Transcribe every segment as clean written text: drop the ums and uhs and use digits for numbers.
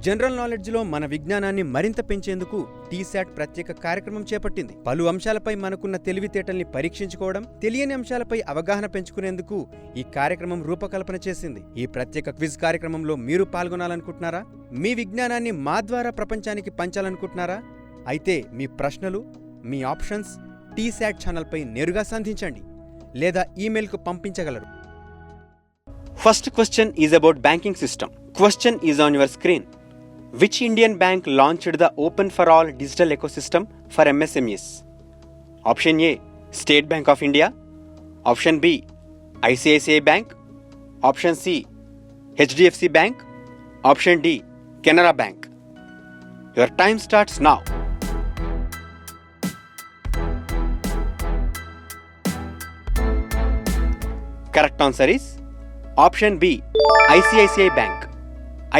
General నాలెడ్జ్లో మన విజ్ఞానాన్ని మరింత పెంచేందుకు టీశాట్ ప్రత్యేక కార్యక్రమం చేపట్టింది. పలు అంశాలపై మనకున్న తెలివితేటల్ని పరీక్షించుకోవడం, తెలియని అంశాలపై అవగాహన పెంచుకునేందుకు ఈ కార్యక్రమం రూపకల్పన చేసింది. ఈ ప్రత్యేక క్విజ్ కార్యక్రమంలో మీరు పాల్గొనాలనుకుంటున్నారా? మీ విజ్ఞానాన్ని మా ద్వారా ప్రపంచానికి పంచాలనుకుంటున్నారా? అయితే మీ ప్రశ్నలు, మీ ఆప్షన్స్ టీశాట్ ఛానల్పై నేరుగా సంధించండి లేదా ఈమెయిల్కు పంపించగలరు. First question is about banking system. Question is on your screen. Which Indian bank launched the Open for All digital ecosystem for MSMEs? Option A, State Bank of India. Option B, ICICI Bank. Option C, HDFC Bank. Option D, Canara Bank. Your time starts now. Correct answer is Option B, ICICI Bank.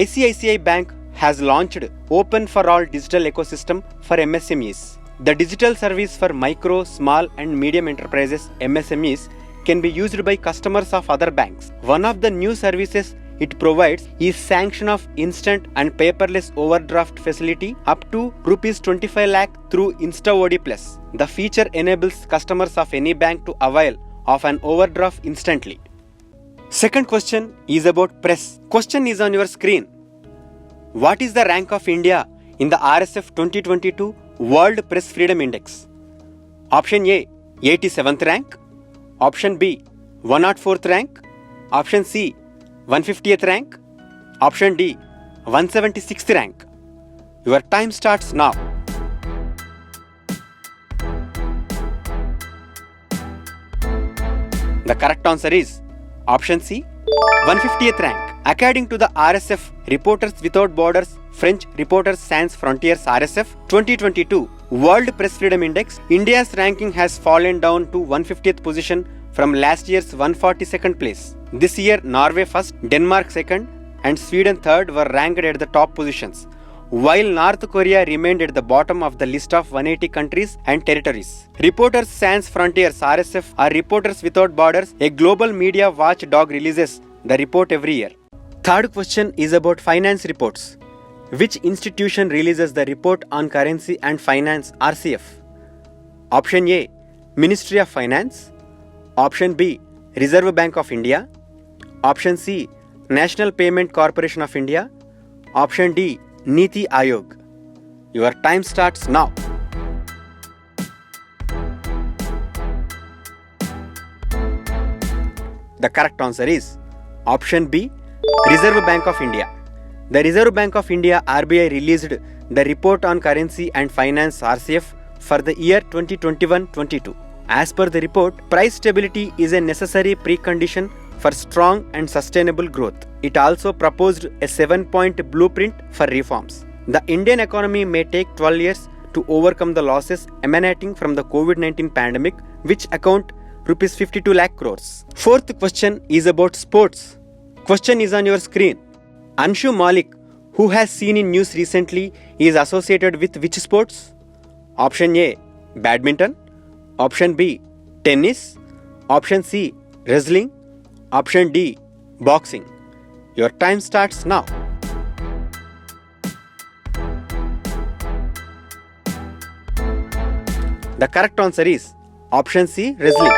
ICICI Bank has launched Open for All digital ecosystem for MSMEs. The digital service for micro, small and medium enterprises MSMEs can be used by customers of other banks. One of the new services it provides is sanction of instant and paperless overdraft facility up to Rs 25 lakh through InstaOD Plus. The feature enables customers of any bank to avail of an overdraft instantly. Second question is about press. Question is on your screen. What is the rank of India in the RSF 2022 World Press Freedom Index? Option A, 87th rank. Option B, 104th rank. Option C, 150th rank. Option D, 176th rank. Your time starts now. The correct answer is Option C, 150th rank. According to the RSF Reporters Without Borders French Reporters Sans Frontières RSF 2022 World Press Freedom Index, India's ranking has fallen down to 150th position from last year's 142nd place. This year, Norway first, Denmark second, and Sweden third were ranked at the top positions, while North Korea remained at the bottom of the list of 180 countries and territories. Reporters Sans Frontières RSF or Reporters Without Borders, a global media watchdog, releases the report every year. Third question is about finance reports. Which institution releases the report on currency and finance RCF? Option A, Ministry of Finance. Option B, Reserve Bank of India. Option C, National Payment Corporation of India. Option D, Niti Aayog. Your time starts now. The correct answer is Option B, Reserve Bank of India. The Reserve Bank of India RBI released the report on currency and finance RCF for the year 2021-22. As per the report, price stability is a necessary precondition for strong and sustainable growth. It also proposed a 7-point blueprint for reforms. The Indian economy may take 12 years to overcome the losses emanating from the COVID-19 pandemic, which account Rs 52 lakh crores. Fourth question is about sports. Question is on your screen. Anshu Malik, who has seen in news recently, is associated with which sports? Option A, badminton. Option B, tennis. Option C, wrestling. Option D, boxing. Your time starts now. The correct answer is Option C, wrestling.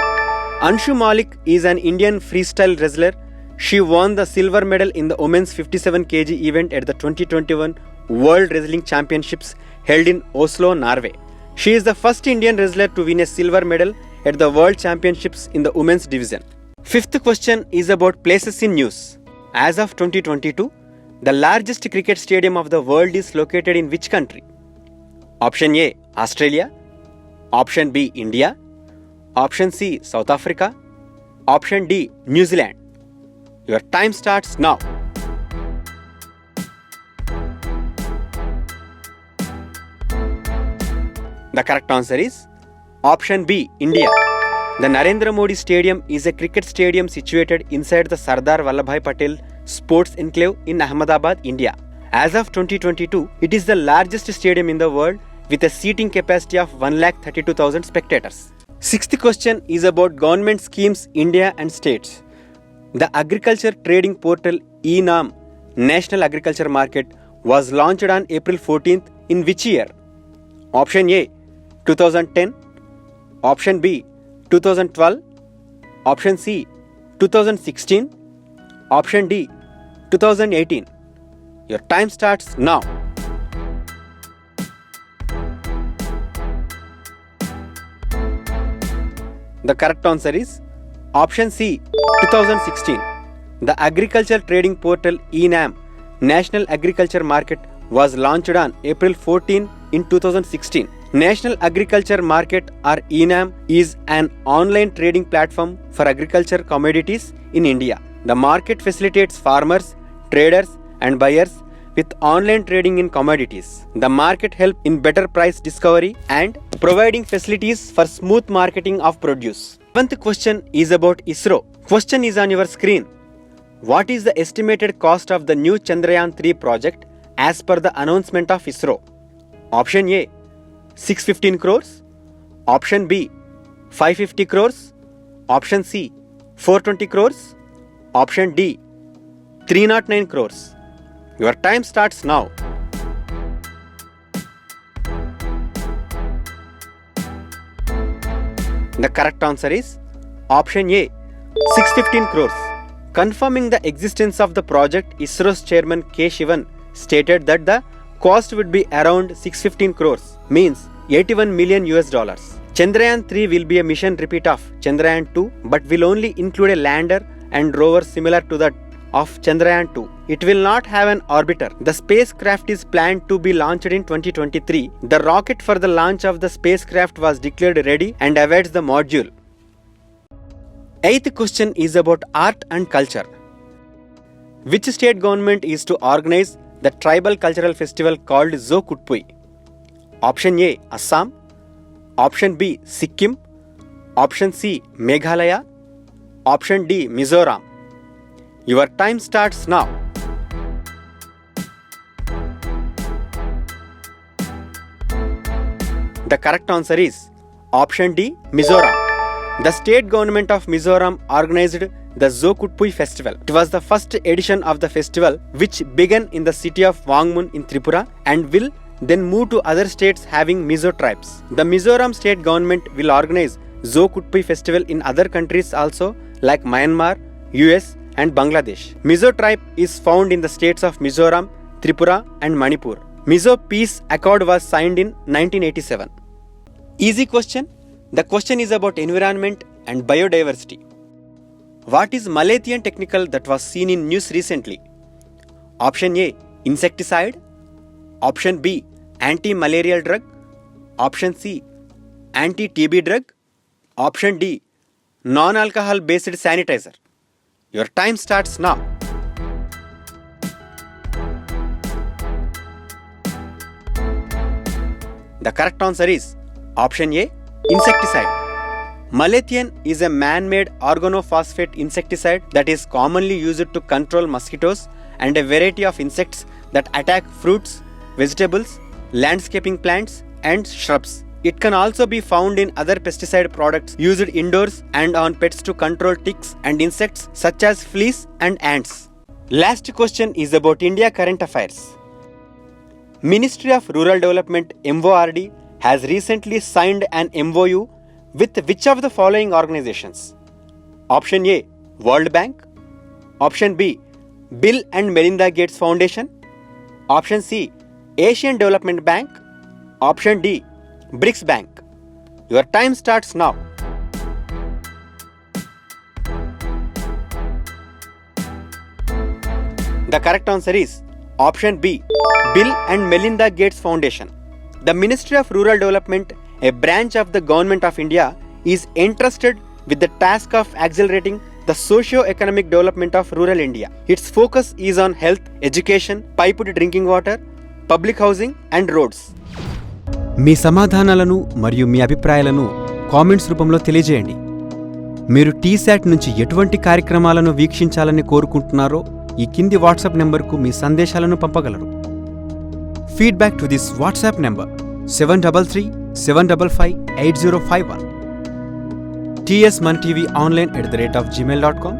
Anshu Malik is an Indian freestyle wrestler. She won the silver medal in the women's 57 kg event at the 2021 World Wrestling Championships held in Oslo, Norway. She is the first Indian wrestler to win a silver medal at the World Championships in the women's division. Fifth question is about places in news. As of 2022, the largest cricket stadium of the world is located in which country? Option A, Australia. Option B, India. Option C, South Africa. Option D, New Zealand. Your time starts now. The correct answer is Option B, India. The Narendra Modi Stadium is a cricket stadium situated inside the Sardar Vallabhbhai Patel Sports Enclave in Ahmedabad, India. As of 2022, it is the largest stadium in the world with a seating capacity of 132,000 spectators. Sixth question is about government schemes, India and states. The agriculture trading portal eNAM National Agriculture Market was launched on April 14th in which year? Option A 2010, option B 2012, option C 2016, option D 2018. Your time starts now. The correct answer is option C 2016. The agriculture trading portal eNAM National Agriculture Market was launched on April 14 in 2016. National Agriculture Market or eNAM is an online trading platform for agriculture commodities in India. The market facilitates farmers, traders and buyers with online trading in commodities. The market helps in better price discovery and providing facilities for smooth marketing of produce. 7th question is about ISRO. Question is on your screen. What is the estimated cost of the new Chandrayaan-3 project as per the announcement of ISRO? Option A 615 crores, option B 550 crores, option C 420 crores, option D 309 crores. Your time starts now. The correct answer is option A 615 crores. Confirming the existence of the project, ISRO's chairman 𝗘𝗽𝗂 stated that the cost would be around 615 crores, means $81 million. Chandrayaan-3 will be a mission repeat of Chandrayaan-2 but will only include a lander and rover similar to that of Chandrayaan-2. It will not have an orbiter. The spacecraft is planned to be launched in 2023. The rocket for the launch of the spacecraft was declared ready and awaits the module. 8th question is about art and culture. Which state government is to organize the tribal cultural festival called 𝗂-𝗬𝗏𝗧? Option A Assam, option B Sikkim, option C Meghalaya, option D Mizoram. Your time starts now. The correct answer is option D Mizoram. The state government of Mizoram organized the 𝗂-𝗬𝗏𝗧 festival. It was the first edition of the festival which began in the city of Wangmun in Tripura and will then move to other states having Mizo tribes. The Mizoram state government will organize 𝗂-𝗬𝗏𝗧 festival in other countries also like Myanmar, US and Bangladesh. Mizo tribe is found in the states of Mizoram, Tripura and Manipur. Mizo Peace Accord was signed in 1987. Easy question. The question is about environment and biodiversity. What is malathion technical that was seen in news recently? Option A insecticide, option B anti-malarial drug, option C anti-TB drug, option D non-alcohol based sanitizer. Your time starts now. The correct answer is option A insecticide. Malathion is a man-made organophosphate insecticide that is commonly used to control mosquitoes and a variety of insects that attack fruits, vegetables, landscaping plants and shrubs. It can also be found in other pesticide products used indoors and on pets to control ticks and insects such as fleas and ants. Last question is about India current affairs. Ministry of Rural Development MORD has recently signed an MOU with which of the following organizations? Option A World Bank, option B Bill and Melinda Gates Foundation, option C Asian Development Bank, option D BRICS Bank. Your time starts now. The correct answer is option B Bill and Melinda Gates Foundation. The Ministry of Rural Development, a branch of the Government of India, is entrusted with the task of accelerating the socio-economic development of rural India. Its focus is on health, education, piped drinking water, public housing and roads. మీ సమాధానాలను మరియు మీ అభిప్రాయాలను comments రూపంలో తెలియజేయండి. మీరు టీశాట్ నుంచి ఎటువంటి కార్యక్రమాలను వీక్షించాలని కోరుకుంటున్నారో ఈ కింది వాట్సాప్ నెంబర్కు మీ సందేశాలను పంపగలరు. Feedback to this WhatsApp number 7337558051. tsmantvonline@gmail.com.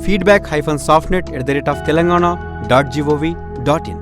feedback-softnet@telangana.gov.in.